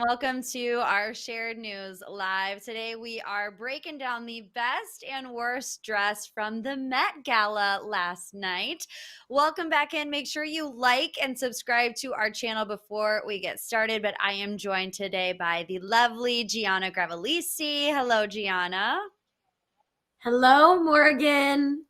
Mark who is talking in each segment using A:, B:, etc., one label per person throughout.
A: Welcome to our shared news live. Today we are breaking down the best and worst dress from the Met Gala last night. Welcome back in. Make sure you like and subscribe to our channel before we get started. But I am joined today by the lovely Gianna Gravelisi. Hello, Gianna.
B: Hello, Morgan.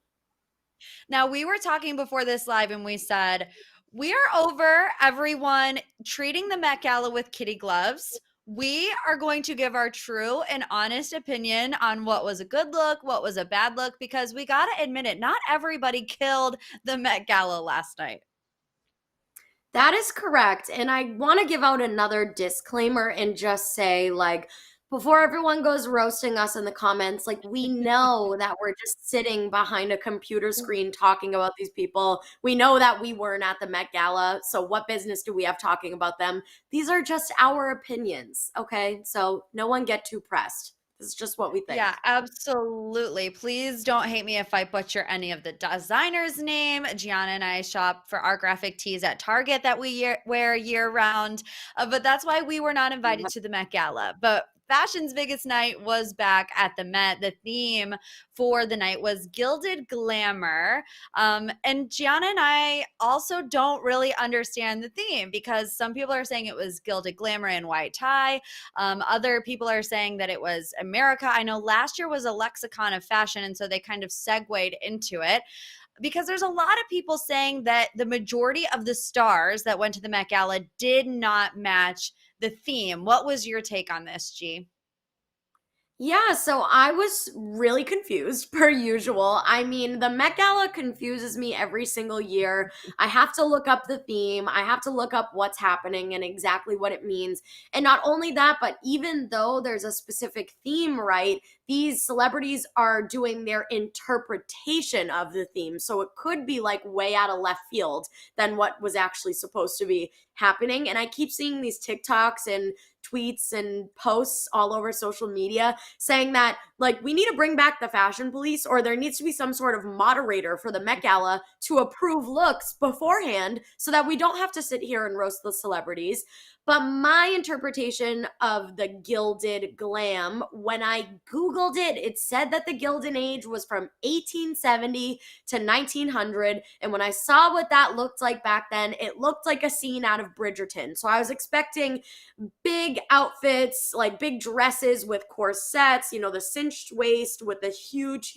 A: Now, we were talking before this live and we said, we are over everyone treating the Met Gala with kitty gloves. We are going to give our true and honest opinion on what was a good look, what was a bad look, because we got to admit it, not everybody killed the Met Gala last night.
B: That is correct. And I want to give out another disclaimer and just say, before everyone goes roasting us in the comments, we know that we're just sitting behind a computer screen talking about these people. We know that we weren't at the Met Gala. So, what business do we have talking about them? These are just our opinions. Okay. So, no one get too pressed. This is just what we think.
A: Yeah, absolutely. Please don't hate me if I butcher any of the designer's name. Gianna and I shop for our graphic tees at Target that we wear year round. But that's why we were not invited to the Met Gala. But fashion's biggest night was back at the Met. The theme for the night was Gilded Glamor. And Gianna and I also don't really understand the theme because some people are saying it was Gilded Glamour and white tie. Other people are saying that it was America. I know last year was a lexicon of fashion, and so they kind of segued into it because there's a lot of people saying that the majority of the stars that went to the Met Gala did not match the theme. What was your take on this, G?
B: Yeah, so I was really confused per usual. I mean, the Met Gala confuses me every single year. I have to look up the theme, I have to look up what's happening and exactly what it means. And not only that, but even though there's a specific theme, right, these celebrities are doing their interpretation of the theme. So it could be way out of left field than what was actually supposed to be happening. And I keep seeing these TikToks and tweets and posts all over social media saying that we need to bring back the fashion police, or there needs to be some sort of moderator for the Met Gala to approve looks beforehand so that we don't have to sit here and roast the celebrities. But my interpretation of the Gilded Glam, when I Googled it, it said that the Gilded Age was from 1870 to 1900. And when I saw what that looked like back then, it looked like a scene out of Bridgerton. So I was expecting big outfits, big dresses with corsets, the cinched waist with a huge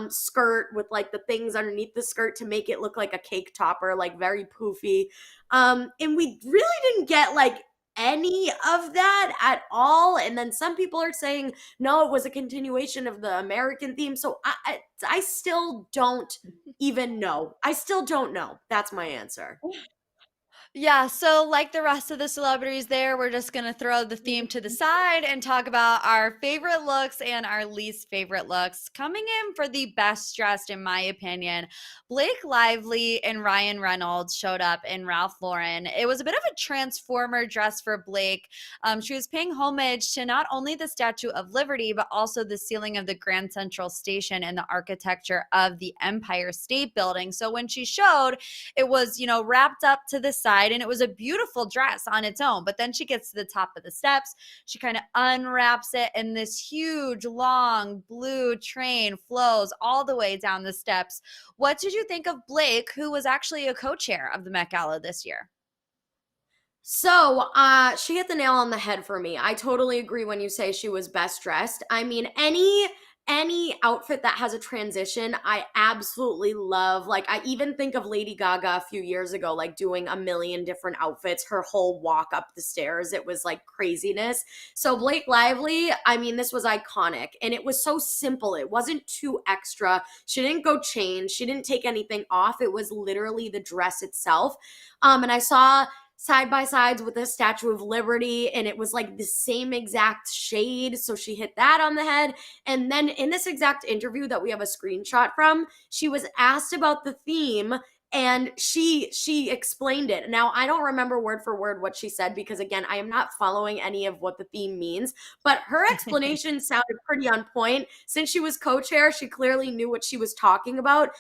B: skirt with the things underneath the skirt to make it look like a cake topper, very poofy. And we really didn't get any of that at all. And then some people are saying no, it was a continuation of the American theme. So I still don't even know. I still don't know. That's my answer.
A: Yeah, so like the rest of the celebrities there, we're just going to throw the theme to the side and talk about our favorite looks and our least favorite looks. Coming in for the best dressed, in my opinion, Blake Lively and Ryan Reynolds showed up in Ralph Lauren. It was a bit of a transformer dress for Blake. She was paying homage to not only the Statue of Liberty, but also the ceiling of the Grand Central Station and the architecture of the Empire State Building. So when she showed, it was, wrapped up to the side and it was a beautiful dress on its own. But then she gets to the top of the steps. She kind of unwraps it and this huge, long blue train flows all the way down the steps. What did you think of Blake, who was actually a co-chair of the Met Gala this year?
B: So, she hit the nail on the head for me. I totally agree when you say she was best dressed. I mean, any outfit that has a transition, I absolutely love. I even think of Lady Gaga a few years ago, doing a million different outfits, her whole walk up the stairs. It was craziness. So, Blake Lively, I mean, this was iconic and it was so simple. It wasn't too extra. She didn't go change, she didn't take anything off. It was literally the dress itself. And I saw side by sides with the Statue of Liberty, and it was the same exact shade. So she hit that on the head. And then in this exact interview that we have a screenshot from, she was asked about the theme, and she explained it. Now, I don't remember word for word what she said because, again, I am not following any of what the theme means, but her explanation sounded pretty on point. Since she was co-chair, she clearly knew what she was talking about.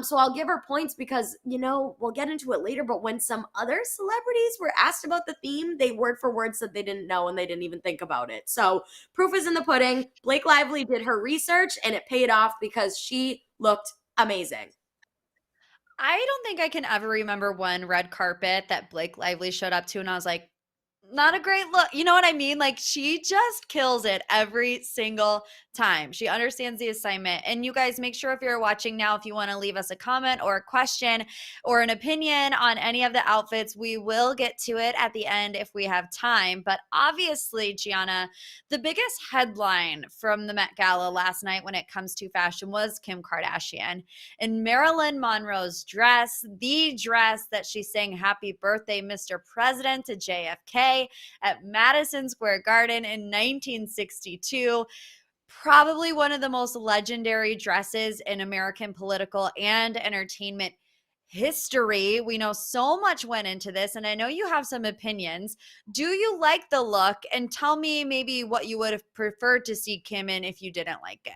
B: So I'll give her points because, we'll get into it later, but when some other celebrities were asked about the theme, they word for word said they didn't know and they didn't even think about it. So proof is in the pudding. Blake Lively did her research and it paid off because she looked amazing.
A: I don't think I can ever remember one red carpet that Blake Lively showed up to and I was like, not a great look. You know what I mean? Like she just kills it every single time. She understands the assignment. And you guys make sure if you're watching now, if you want to leave us a comment or a question or an opinion on any of the outfits, we will get to it at the end if we have time. But obviously, Gianna, the biggest headline from the Met Gala last night when it comes to fashion was Kim Kardashian and Marilyn Monroe's dress, the dress that she sang Happy Birthday, Mr. President to JFK at Madison Square Garden in 1962. Probably one of the most legendary dresses in American political and entertainment history. We know so much went into this, and I know you have some opinions. Do you like the look? And tell me maybe what you would have preferred to see Kim in if you didn't like it.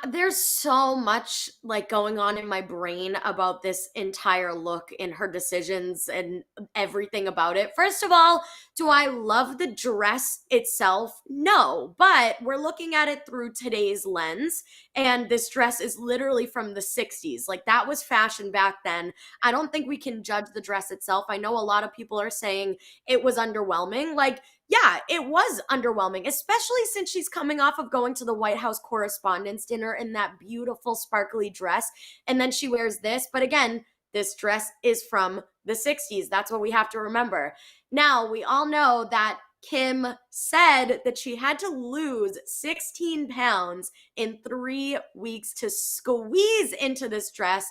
B: There's so much like going on in my brain about this entire look and her decisions and everything about it. First of all, do I love the dress itself? No, but we're looking at it through today's lens. And this dress is literally from the 60s. Like that was fashion back then. I don't think we can judge the dress itself. I know a lot of people are saying it was underwhelming. Like, yeah, it was underwhelming, especially since she's coming off of going to the White House Correspondents' Dinner in that beautiful, sparkly dress. And then she wears this. But again, this dress is from the 60s. That's what we have to remember. Now, we all know that Kim said that she had to lose 16 pounds in 3 weeks to squeeze into this dress.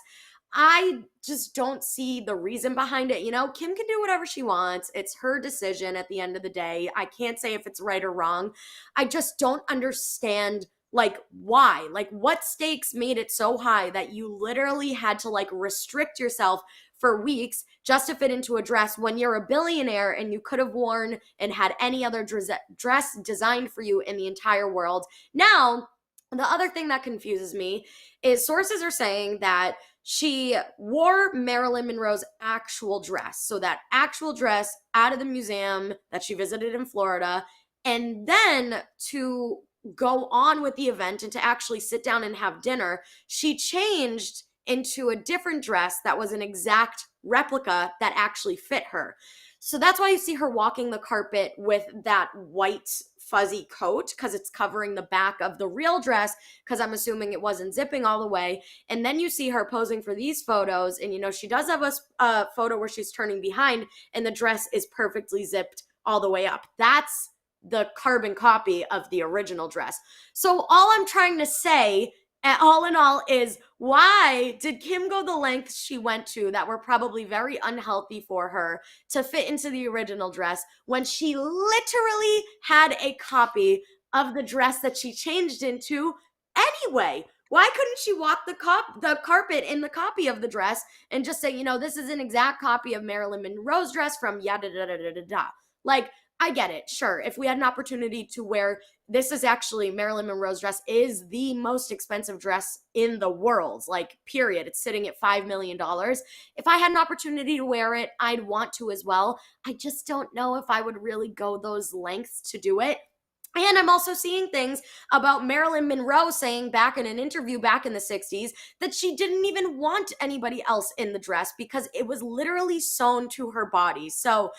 B: I just don't see the reason behind it. Kim can do whatever she wants. It's her decision at the end of the day. I can't say if it's right or wrong. I just don't understand like why. Like what stakes made it so high that you literally had to like restrict yourself for weeks just to fit into a dress when you're a billionaire and you could have worn and had any other dress designed for you in the entire world. Now, the other thing that confuses me is sources are saying that she wore Marilyn Monroe's actual dress. So that actual dress out of the museum that she visited in Florida. And then to go on with the event and to actually sit down and have dinner, she changed into a different dress that was an exact replica that actually fit her. So that's why you see her walking the carpet with that white fuzzy coat because it's covering the back of the real dress because I'm assuming it wasn't zipping all the way. And then you see her posing for these photos and she does have a photo where she's turning behind and the dress is perfectly zipped all the way up. That's the carbon copy of the original dress. So all I'm trying to say all in all is why did Kim go the lengths she went to that were probably very unhealthy for her to fit into the original dress when she literally had a copy of the dress that she changed into anyway? Why couldn't she walk the carpet in the copy of the dress and just say, this is an exact copy of Marilyn Monroe's dress from yada da da da da da? Like, I get it. Sure. If we had an opportunity to wear, this is actually Marilyn Monroe's dress is the most expensive dress in the world, like period. It's sitting at $5 million. If I had an opportunity to wear it, I'd want to as well. I just don't know if I would really go those lengths to do it. And I'm also seeing things about Marilyn Monroe saying back in an interview back in the 60s that she didn't even want anybody else in the dress because it was literally sewn to her body. So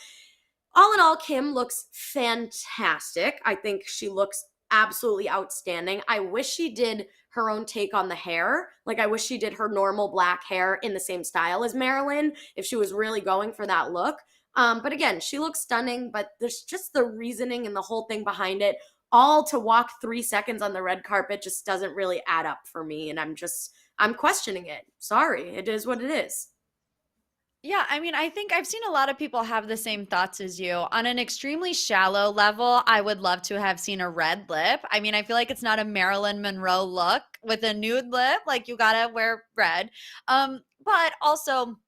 B: all in all, Kim looks fantastic. I think she looks absolutely outstanding. I wish she did her own take on the hair. Like, I wish she did her normal black hair in the same style as Marilyn if she was really going for that look. But again, she looks stunning, but there's just the reasoning and the whole thing behind it. All to walk 3 seconds on the red carpet just doesn't really add up for me. And I'm questioning it. Sorry, it is what it is.
A: Yeah, I mean, I think I've seen a lot of people have the same thoughts as you. On an extremely shallow level, I would love to have seen a red lip. I mean, I feel like it's not a Marilyn Monroe look with a nude lip. Like, you gotta wear red. But also,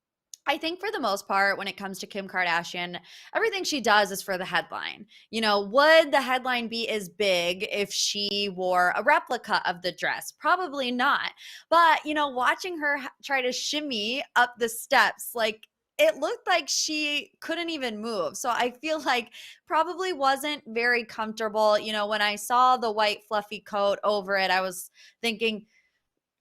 A: I think for the most part, when it comes to Kim Kardashian, everything she does is for the headline. Would the headline be as big if she wore a replica of the dress? Probably not. But, watching her try to shimmy up the steps, like, it looked like she couldn't even move. So I feel like probably wasn't very comfortable. When I saw the white fluffy coat over it, I was thinking,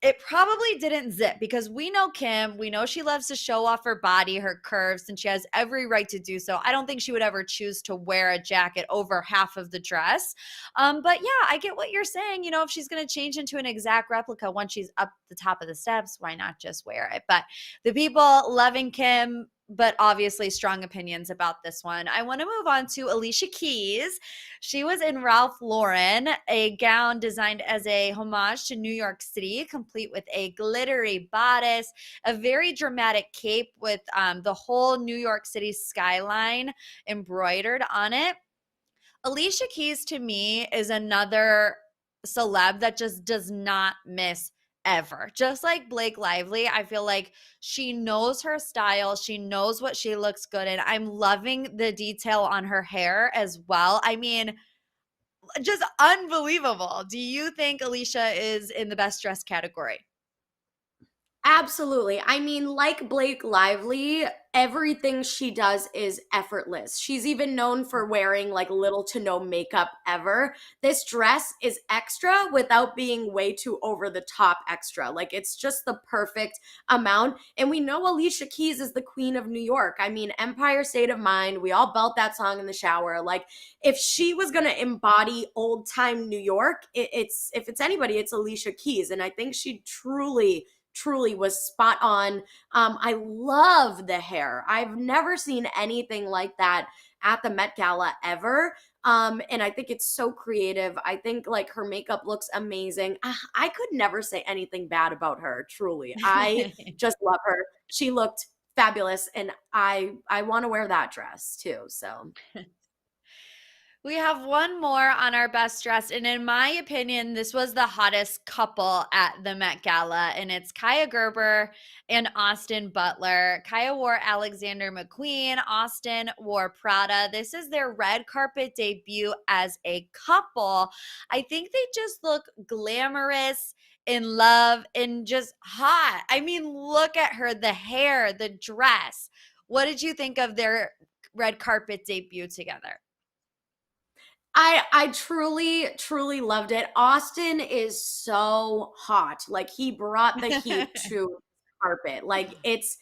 A: it probably didn't zip because we know Kim. We know she loves to show off her body, her curves, and she has every right to do so. I don't think she would ever choose to wear a jacket over half of the dress. But yeah, I get what you're saying. If she's going to change into an exact replica once she's up the top of the steps, why not just wear it? But the people loving Kim, but obviously strong opinions about this one. I want to move on to Alicia Keys. She was in Ralph Lauren, a gown designed as a homage to New York City, complete with a glittery bodice, a very dramatic cape with the whole New York City skyline embroidered on it. Alicia Keys to me is another celeb that just does not miss ever. Just like Blake Lively, I feel like she knows her style. She knows what she looks good in. I'm loving the detail on her hair as well. I mean, just unbelievable. Do you think Alicia is in the best dressed category?
B: Absolutely. I mean, like Blake Lively, everything she does is effortless. She's even known for wearing like little to no makeup ever. This dress is extra without being way too over the top extra. Like it's just the perfect amount. And we know Alicia Keys is the queen of New York. I mean, Empire State of Mind, we all belt that song in the shower. Like if she was going to embody old time New York, it's if it's anybody, it's Alicia Keys. And I think she truly was spot on. I love the hair. I've never seen anything like that at the Met Gala ever. And I think it's so creative. I think like her makeup looks amazing. I could never say anything bad about her, truly. I just love her. She looked fabulous and I want to wear that dress too. So
A: We have one more on our best dressed, and in my opinion, this was the hottest couple at the Met Gala, and it's Kaya Gerber and Austin Butler. Kaya wore Alexander McQueen, Austin wore Prada. This is their red carpet debut as a couple. I think they just look glamorous, in love, and just hot. I mean, look at her, the hair, the dress. What did you think of their red carpet debut together?
B: I truly loved it. Austin is so hot. Like he brought the heat to carpet. Like it's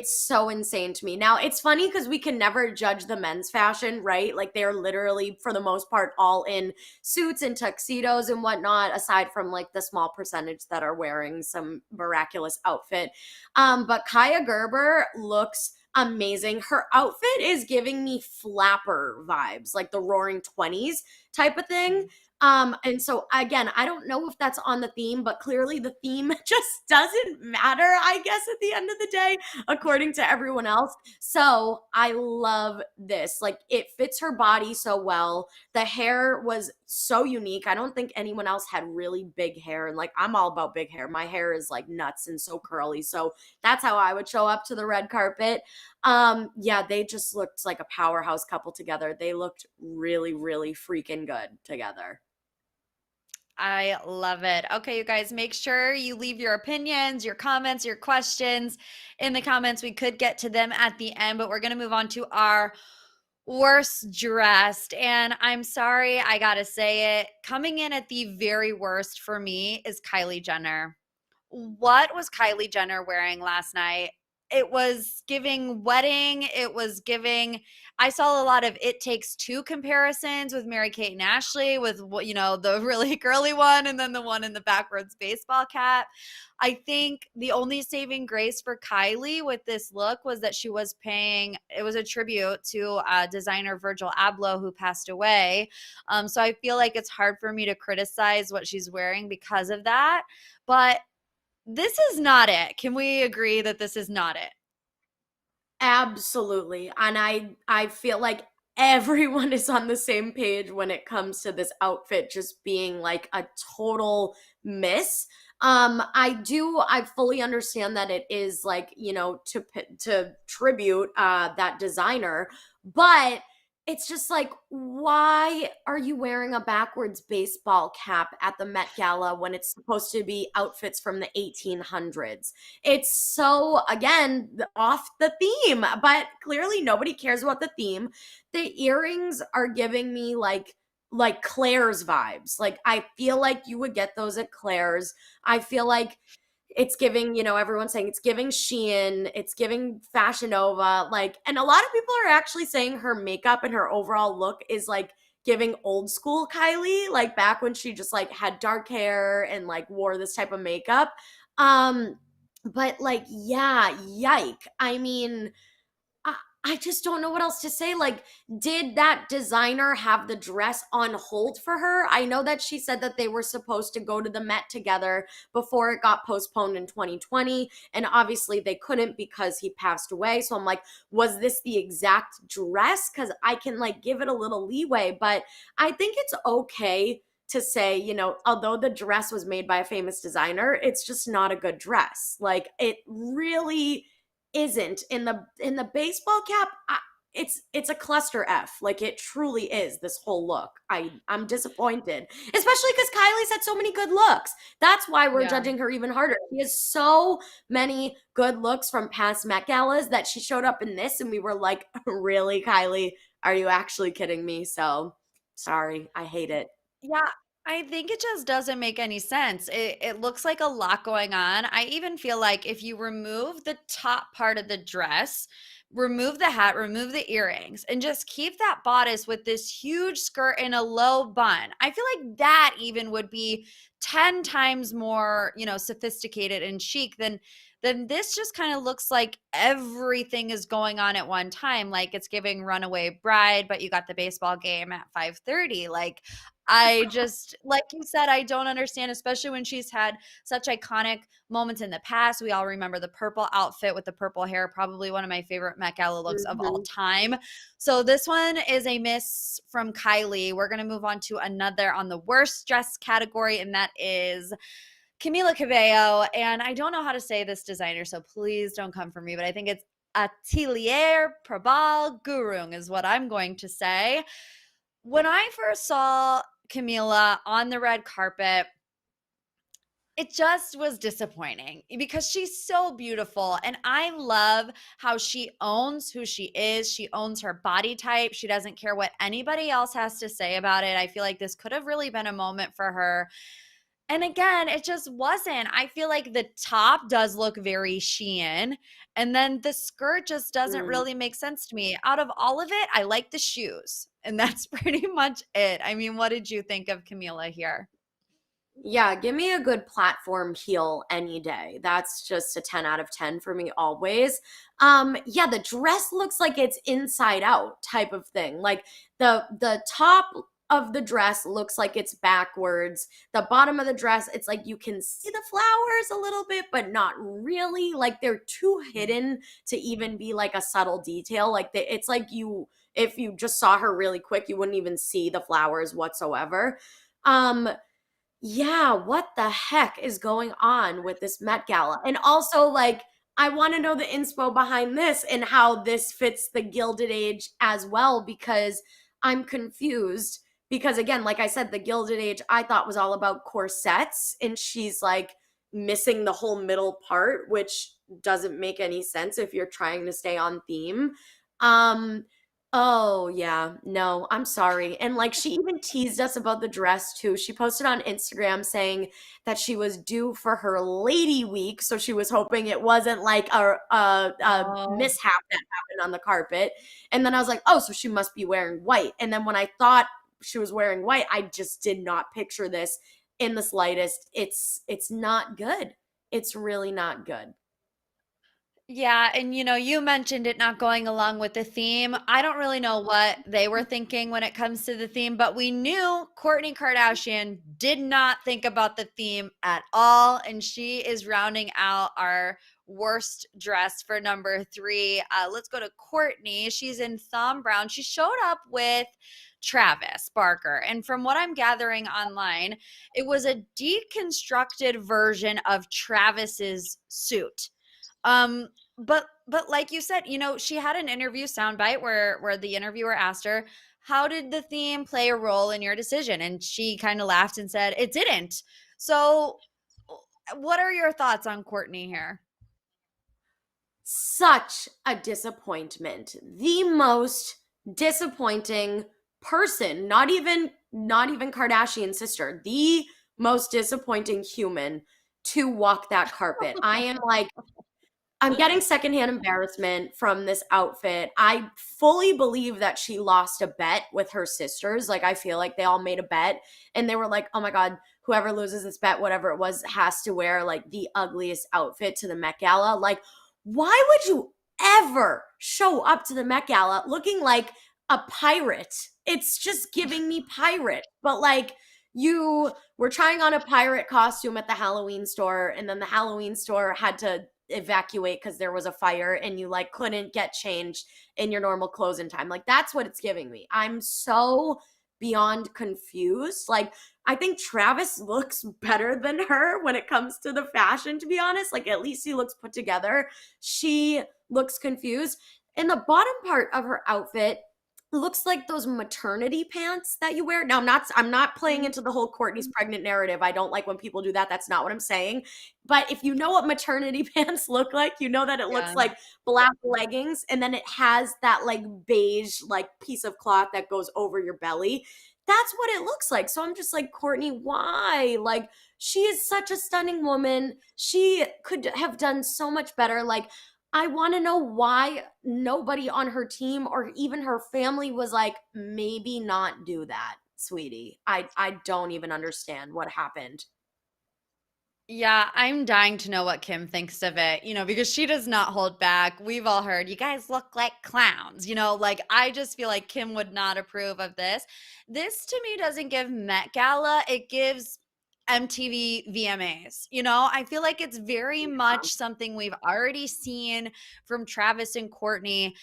B: so insane to me. Now, it's funny cuz we can never judge the men's fashion, right? Like they're literally for the most part all in suits and tuxedos and whatnot aside from like the small percentage that are wearing some miraculous outfit. But Kaya Gerber looks amazing. Her outfit is giving me flapper vibes, like the roaring 20s type of thing. And so again, I don't know if that's on the theme, but clearly the theme just doesn't matter, I guess, at the end of the day, according to everyone else. So I love this. Like it fits her body so well. The hair was so unique. I don't think anyone else had really big hair. And like I'm all about big hair. My hair is like nuts and so curly. So that's how I would show up to the red carpet. Yeah, they just looked like a powerhouse couple together. They looked really freaking good together.
A: I love it. Okay, you guys, make sure you leave your opinions, your comments, your questions in the comments. We could get to them at the end, but we're going to move on to our worst dressed. And I'm sorry, I got to say it. Coming in at the very worst for me is Kylie Jenner. What was Kylie Jenner wearing last night? It was giving wedding. It was giving, I saw a lot of It Takes Two comparisons with Mary Kate and Ashley, with, the really girly one and then the one in the backwards baseball cap. I think the only saving grace for Kylie with this look was that she was it was a tribute to designer Virgil Abloh, who passed away. So I feel like it's hard for me to criticize what she's wearing because of that. But this is not it. Can we agree that this is not it?
B: Absolutely. And I feel like everyone is on the same page when it comes to this outfit just being like a total miss. I fully understand that it is like, to tribute that designer, but it's just like, why are you wearing a backwards baseball cap at the Met Gala when it's supposed to be outfits from the 1800s? It's so, again, off the theme, but clearly nobody cares about the theme. The earrings are giving me like Claire's vibes. Like I feel like you would get those at Claire's. I feel like it's giving, everyone's saying it's giving Shein, it's giving Fashion Nova, like, and a lot of people are actually saying her makeup and her overall look is like giving old school Kylie, like back when she just like had dark hair and like wore this type of makeup. Um, but like, yeah, yike. I mean, I just don't know what else to say. Like, did that designer have the dress on hold for her? I know that she said that they were supposed to go to the Met together before it got postponed in 2020. And obviously they couldn't because he passed away. So I'm like, was this the exact dress? Because I can like give it a little leeway, but I think it's okay to say, although the dress was made by a famous designer, it's just not a good dress. Like, it really isn't. In the baseball cap, it's a cluster F. Like, it truly is. This whole look, I'm disappointed, especially because Kylie's had so many good looks. That's why we're
A: Yeah.
B: judging her even harder. She has so many good looks from past Met Galas that she showed up in this and we were like, really, Kylie, are you actually kidding me? So sorry, I hate it.
A: Yeah, I think it just doesn't make any sense. It looks like a lot going on. I even feel like if you remove the top part of the dress, remove the hat, remove the earrings, and just keep that bodice with this huge skirt and a low bun, I feel like that even would be 10 times more, sophisticated and chic than this just kind of looks like everything is going on at one time. Like it's giving Runaway Bride, but you got the baseball game at 5:30. Like I just, like you said, I don't understand, especially when she's had such iconic moments in the past. We all remember the purple outfit with the purple hair, probably one of my favorite Met Gala looks of all
B: Mhm.
A: time. So this one is a miss from Kylie. We're going to move on to another on the worst dress category, and that is Camila Caveo. And I don't know how to say this designer, so please don't come for me, but I think it's Atelier Prabal Gurung is what I'm going to say. When I first saw Camila on the red carpet, it just was disappointing because she's so beautiful. And I love how she owns who she is. She owns her body type. She doesn't care what anybody else has to say about it. I feel like this could have really been a moment for her. And again, it just wasn't. I feel like the top does look very Shein, and then the skirt just doesn't
B: Mm.
A: really make sense to me. Out of all of it, I like the shoes, and that's pretty much it. I mean, what did you think of Camila here?
B: Yeah, give me a good platform heel any day. That's just a 10 out of 10 for me always. Yeah, the dress looks like it's inside out type of thing. Like the top of the dress looks like it's backwards. The bottom of the dress, it's like you can see the flowers a little bit, but not really. Like they're too hidden to even be like a subtle detail. Like it's like if you just saw her really quick, you wouldn't even see the flowers whatsoever. Um, yeah, what the heck is going on with this Met Gala? And also, like, I want to know the inspo behind this and how this fits the Gilded Age as well, because I'm confused. Because, again, like I said, the Gilded Age I thought was all about corsets, and she's like missing the whole middle part, which doesn't make any sense if you're trying to stay on theme. Um, Oh, yeah. No, I'm sorry. And like she even teased us about the dress too. She posted on Instagram saying that she was due for her lady week, so she was hoping it wasn't like a
A: Oh,
B: mishap that happened on the carpet. And then I was like, "Oh, so she must be wearing white." And then when I thought she was wearing white, I just did not picture this in the slightest. It's not good. It's really not good.
A: yeah, and you mentioned it not going along with the theme. I don't really know what they were thinking when it comes to the theme, but we knew Kourtney Kardashian did not think about the theme at all, and she is rounding out our worst dress for number 3. Let's go to Courtney. She's in Thom Brown. She showed up with Travis Barker. And from what I'm gathering online, it was a deconstructed version of Travis's suit. But like you said, she had an interview soundbite where the interviewer asked her, how did the theme play a role in your decision? And she kind of laughed and said, it didn't. So what are your thoughts on Courtney here?
B: Such a disappointment. The most disappointing person, not even Kardashian sister, the most disappointing human to walk that carpet. I'm getting secondhand embarrassment from this outfit. I fully believe that she lost a bet with her sisters. Like, I feel like they all made a bet and they were like, oh my God, whoever loses this bet, whatever it was, has to wear like the ugliest outfit to the Met Gala. Like, why would you ever show up to the Met Gala looking like a pirate? It's just giving me pirate. But like, you were trying on a pirate costume at the Halloween store, and then the Halloween store had to evacuate because there was a fire and you like couldn't get changed in your normal clothes in time. Like, that's what it's giving me. I'm so beyond confused. Like, I think Travis looks better than her when it comes to the fashion, to be honest. Like, at least he looks put together. She looks confused. And the bottom part of her outfit looks like those maternity pants that you wear. Now, I'm not playing into the whole Courtney's pregnant narrative. I don't like when people do that. That's not what I'm saying. But if you know what maternity pants look like, you know that it looks
A: Yeah.
B: like black leggings and then it has that like beige like piece of cloth that goes over your belly. That's what it looks like. So I'm just like, Courtney, why? Like, she is such a stunning woman. She could have done so much better. Like, I want to know why nobody on her team or even her family was like, maybe not do that, sweetie. I don't even understand what happened.
A: Yeah, I'm dying to know what Kim thinks of it, because she does not hold back. We've all heard, you guys look like clowns, like I just feel like Kim would not approve of this. This to me doesn't give Met Gala, it gives MTV VMAs. I feel like it's very much something we've already seen from Travis and Courtney.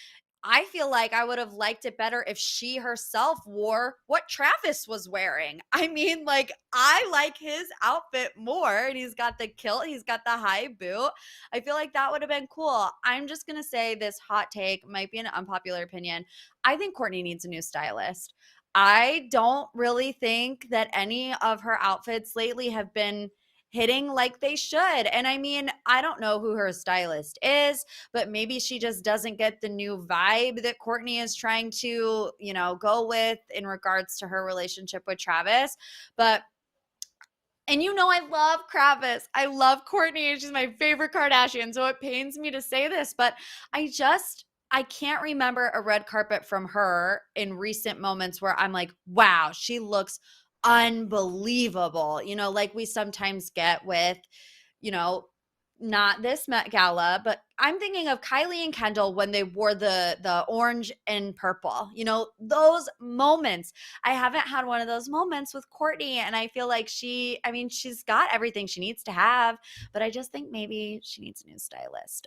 A: I feel like I would have liked it better if she herself wore what Travis was wearing. I mean, like, I like his outfit more, and he's got the kilt, he's got the high boot. I feel like that would have been cool. I'm just going to say this hot take might be an unpopular opinion. I think Courtney needs a new stylist. I don't really think that any of her outfits lately have been hitting like they should. And I mean, I don't know who her stylist is, but maybe she just doesn't get the new vibe that Courtney is trying to, go with in regards to her relationship with Travis. But and I love Travis. I love Courtney. She's my favorite Kardashian. So it pains me to say this, but I can't remember a red carpet from her in recent moments where I'm like, wow, she looks unbelievable. Like we sometimes get with, you know, not this Met Gala, but I'm thinking of Kylie and Kendall when they wore the orange and purple. Those moments. I haven't had one of those moments with Courtney, and I feel like she's got everything she needs to have, but I just think maybe she needs a new stylist.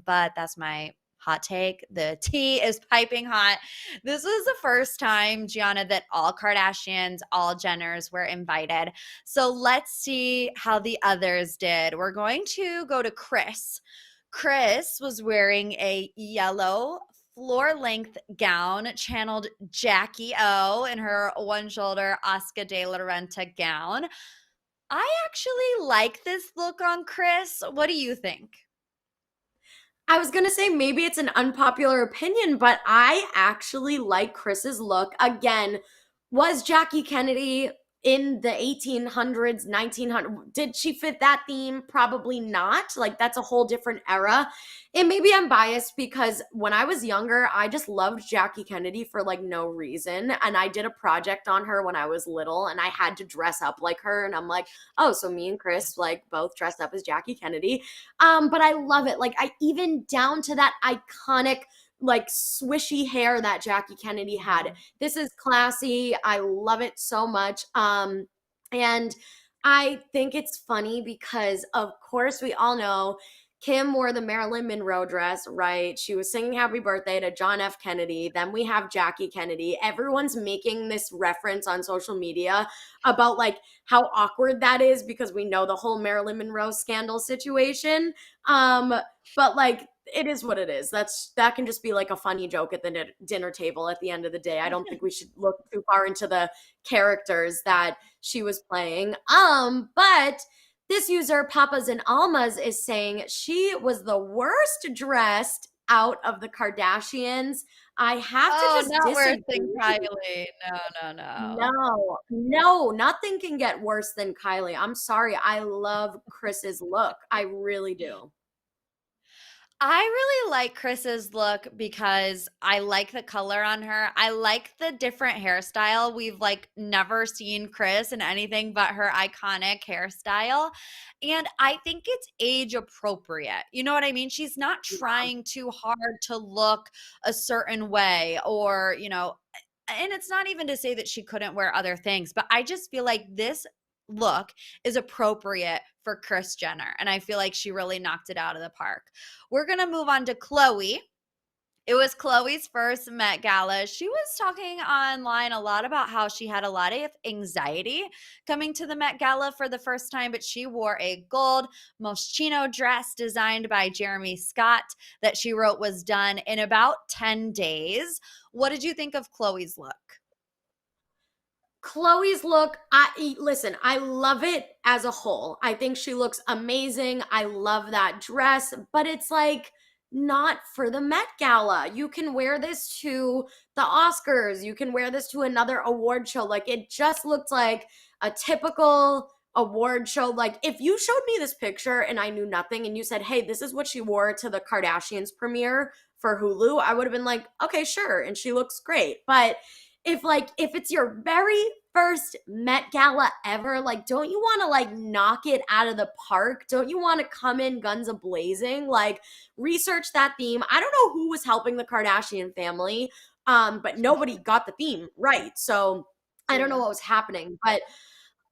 A: But that's my hot take. The tea is piping hot. This was the first time, Gianna, that all Kardashians, all Jenners were invited. So let's see how the others did. We're going to go to Kris. Kris was wearing a yellow floor-length gown, channeled Jackie O in her one-shoulder Oscar de la Renta gown. I actually like this look on Kris. What do you think?
B: I was gonna say maybe it's an unpopular opinion, but I actually like Kris's look. Again, was Jackie Kennedy in the 1800s, 1900s? Did she fit that theme? Probably not. Like, that's a whole different era. And maybe I'm biased because when I was younger, I just loved Jackie Kennedy for like no reason. And I did a project on her when I was little and I had to dress up like her. And I'm like, oh, so me and Kris like both dressed up as Jackie Kennedy. But I love it. Like, I even down to that iconic like swishy hair that Jackie Kennedy had. This is classy. I love it so much. And I think it's funny because of course we all know Kim wore the Marilyn Monroe dress, right? She was singing happy birthday to John F. Kennedy. Then we have Jackie Kennedy. Everyone's making this reference on social media about like how awkward that is because we know the whole Marilyn Monroe scandal situation. But like it is what it is. That can just be like a funny joke at the dinner table at the end of the day. I don't think we should look too far into the characters that she was playing. But this user, Papas and Almas, is saying she was the worst dressed out of the Kardashians. I have to
A: Oh,
B: just
A: not worse than
B: disagree.
A: Kylie. No, no, no.
B: No, nothing can get worse than Kylie. I'm sorry. I love Chris's look. I really do.
A: I really like Chris's look because I like the color on her. I like the different hairstyle. We've like never seen Chris in anything but her iconic hairstyle. And I think it's age appropriate. You know what I mean? She's not trying too hard to look a certain way or, and it's not even to say that she couldn't wear other things, but I just feel like this look is appropriate for Kris Jenner. And I feel like she really knocked it out of the park. We're going to move on to Khloe. It was Khloe's first Met Gala. She was talking online a lot about how she had a lot of anxiety coming to the Met Gala for the first time, but she wore a gold Moschino dress designed by Jeremy Scott that she wrote was done in about 10 days. What did you think of Khloe's look?
B: Khloe's look, I love it as a whole. I think she looks amazing. I love that dress, but it's like not for the Met Gala. You can wear this to the Oscars. You can wear this to another award show. Like it just looked like a typical award show. Like if you showed me this picture and I knew nothing and you said, "Hey, this is what she wore to the Kardashians premiere for Hulu," I would have been like, "Okay, sure." And she looks great. But if it's your very first Met Gala ever, like don't you want to like knock it out of the park? Don't you want to come in guns a-blazing? Like research that theme. I don't know who was helping the Kardashian family, but nobody got the theme right. So I don't know what was happening, but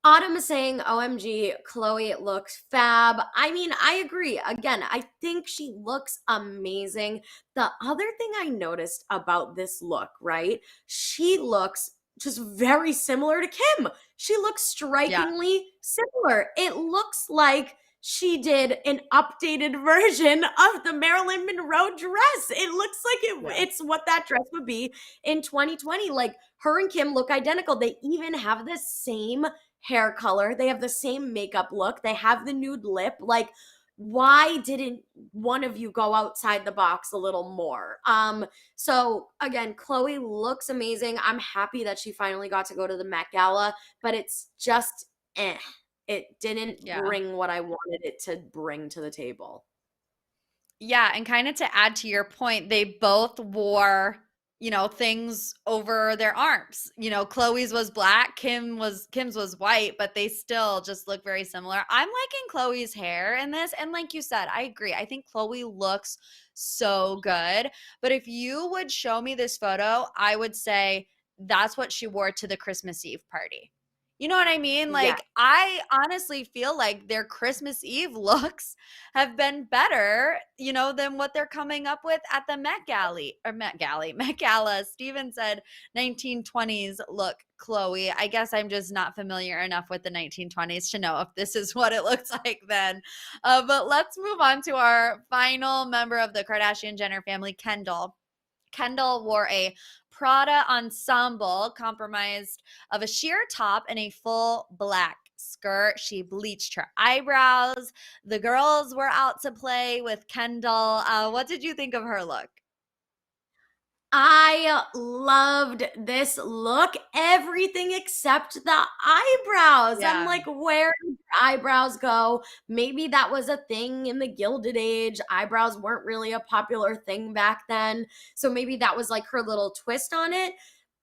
B: Autumn is saying, OMG, Khloe looks fab. I mean, I agree. Again, I think she looks amazing. The other thing I noticed about this look, right? She looks just very similar to Kim. She looks
A: Yeah.
B: strikingly similar. It looks like she did an updated version of the Marilyn Monroe dress. It looks like it's what that dress would be in 2020. Like her and Kim look identical. They even have the same hair color. They have the same makeup look. They have the nude lip. Like, why didn't one of you go outside the box a little more? So again, Khloe looks amazing. I'm happy that she finally got to go to the Met Gala, but it's just it didn't
A: Yeah.
B: bring what I wanted it to bring to the table.
A: Yeah, and kind of to add to your point, they both wore, things over their arms. Chloe's was black, Kim's was white, but they still just look very similar. I'm liking Chloe's hair in this, and like you said, I agree. I think Chloe looks so good. But if you would show me this photo, I would say that's what she wore to the Christmas Eve party. You know what I mean?
B: Yeah.
A: Like, I honestly feel like their Christmas Eve looks have been better, than what they're coming up with at the Met Gala. Steven said 1920s look, Khloe. I guess I'm just not familiar enough with the 1920s to know if this is what it looks like then. But let's move on to our final member of the Kardashian Jenner family, Kendall. Kendall wore a Prada ensemble comprised of a sheer top and a full black skirt. She bleached her eyebrows. The girls were out to play with Kendall. What did you think of her look?
B: I loved this look, everything except the eyebrows.
A: Yeah.
B: I'm like, where did the eyebrows go? Maybe that was a thing in the Gilded Age. Eyebrows weren't really a popular thing back then. So maybe that was like her little twist on it.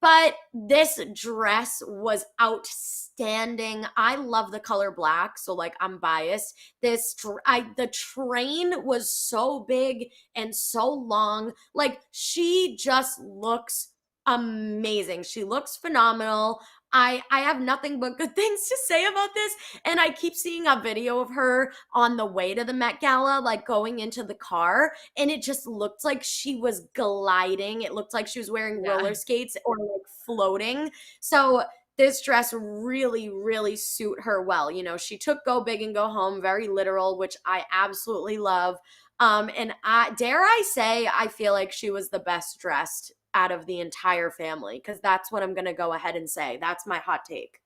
B: But this dress was outstanding. I love the color black, so like I'm biased. The train was so big and so long. Like she just looks amazing. She looks phenomenal. I have nothing but good things to say about this. And I keep seeing a video of her on the way to the Met Gala, like going into the car, and it just looked like she was gliding. It looked like she was wearing
A: Yeah.
B: roller skates or like floating. So this dress really, really suit her well. You know, she took go big and go home, very literal, which I absolutely love. And I dare I say, I feel like she was the best dressed out of the entire family because that's what I'm going to go ahead and say. That's my hot take.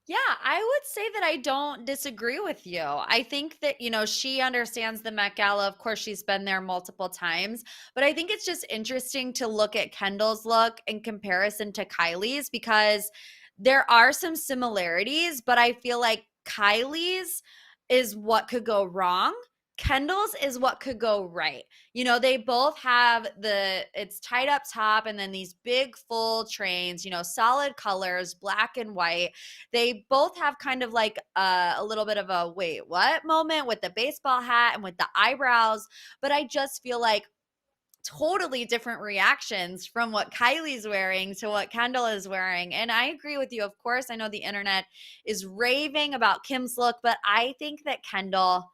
A: Yeah, I would say that I don't disagree with you. I think that, she understands the Met Gala. Of course, she's been there multiple times, but I think it's just interesting to look at Kendall's look in comparison to Kylie's because there are some similarities, but I feel like Kylie's is what could go wrong. Kendall's is what could go right. They both have it's tied up top and then these big full trains, solid colors, black and white. They both have kind of like a little bit of a wait, what moment with the baseball hat and with the eyebrows. But I just feel like totally different reactions from what Kylie's wearing to what Kendall is wearing. And I agree with you. Of course, I know the internet is raving about Kim's look, but I think that Kendall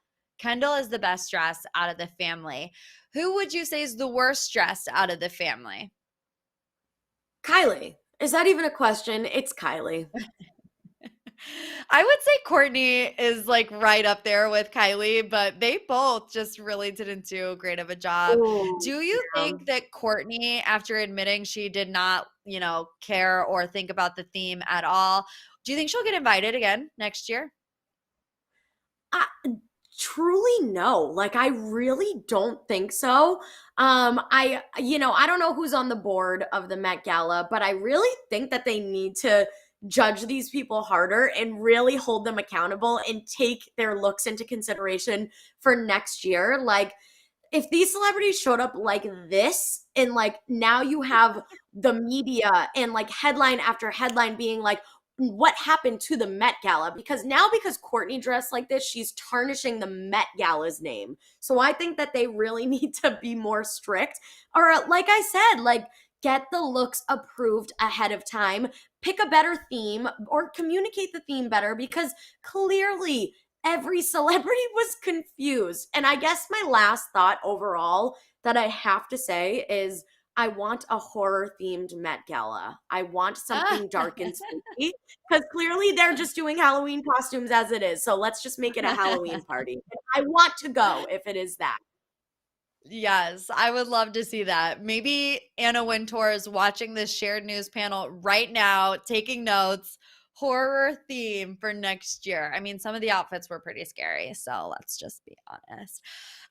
A: is the best dress out of the family. Who would you say is the worst dressed out of the family?
B: Kylie. Is that even a question? It's Kylie.
A: I would say Courtney is like right up there with Kylie, but they both just really didn't do great of a job.
B: Oh,
A: Do you
B: yeah.
A: think that Courtney, after admitting she did not, care or think about the theme at all, do you think she'll get invited again next year?
B: I, truly no. Like I really don't think so. I don't know who's on the board of the Met Gala, but I really think that they need to judge these people harder and really hold them accountable and take their looks into consideration for next year. Like if these celebrities showed up like this and like now you have the media and like headline after headline being like what happened to the Met Gala because Courtney dressed like this, she's tarnishing the Met Gala's name. So I think that they really need to be more strict or like I said, like get the looks approved ahead of time, pick a better theme or communicate the theme better because clearly every celebrity was confused. And I guess my last thought overall that I have to say is I want a horror themed Met Gala. I want
A: Ah,
B: something dark and spooky because clearly they're just doing Halloween costumes as it is. So let's just make it a Halloween party. I want to go if it is that.
A: yes, I would love to see that. Maybe Anna Wintour is watching this shared news panel right now, taking notes. Horror theme for next year. I mean, some of the outfits were pretty scary, so let's just be honest.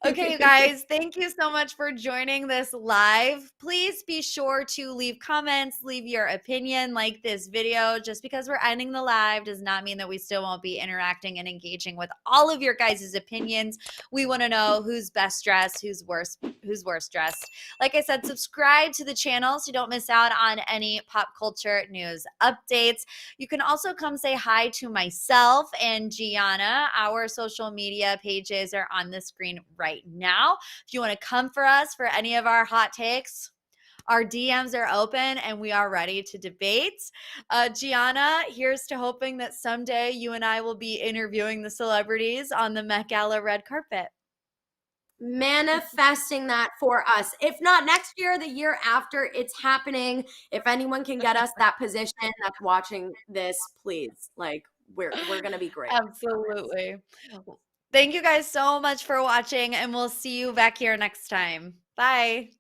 A: Okay, you guys, thank you so much for joining this live. Please be sure to leave comments, leave your opinion, like this video. Just because we're ending the live does not mean that we still won't be interacting and engaging with all of your guys' opinions. We want to know who's best dressed, who's worst dressed. Like I said, subscribe to the channel so you don't miss out on any pop culture news updates. You can also come say hi to myself and Gianna. Our social media pages are on the screen right now. If you want to come for us for any of our hot takes, our DMs are open and we are ready to debate. Gianna, here's to hoping that someday you and I will be interviewing the celebrities on the Met Gala red carpet.
B: Manifesting that for us. If not next year, the year after, it's happening. If anyone can get us that position that's watching this, please. Like we're gonna be great. I promise.
A: Absolutely. Thank you guys so much for watching, and we'll see you back here next time. Bye.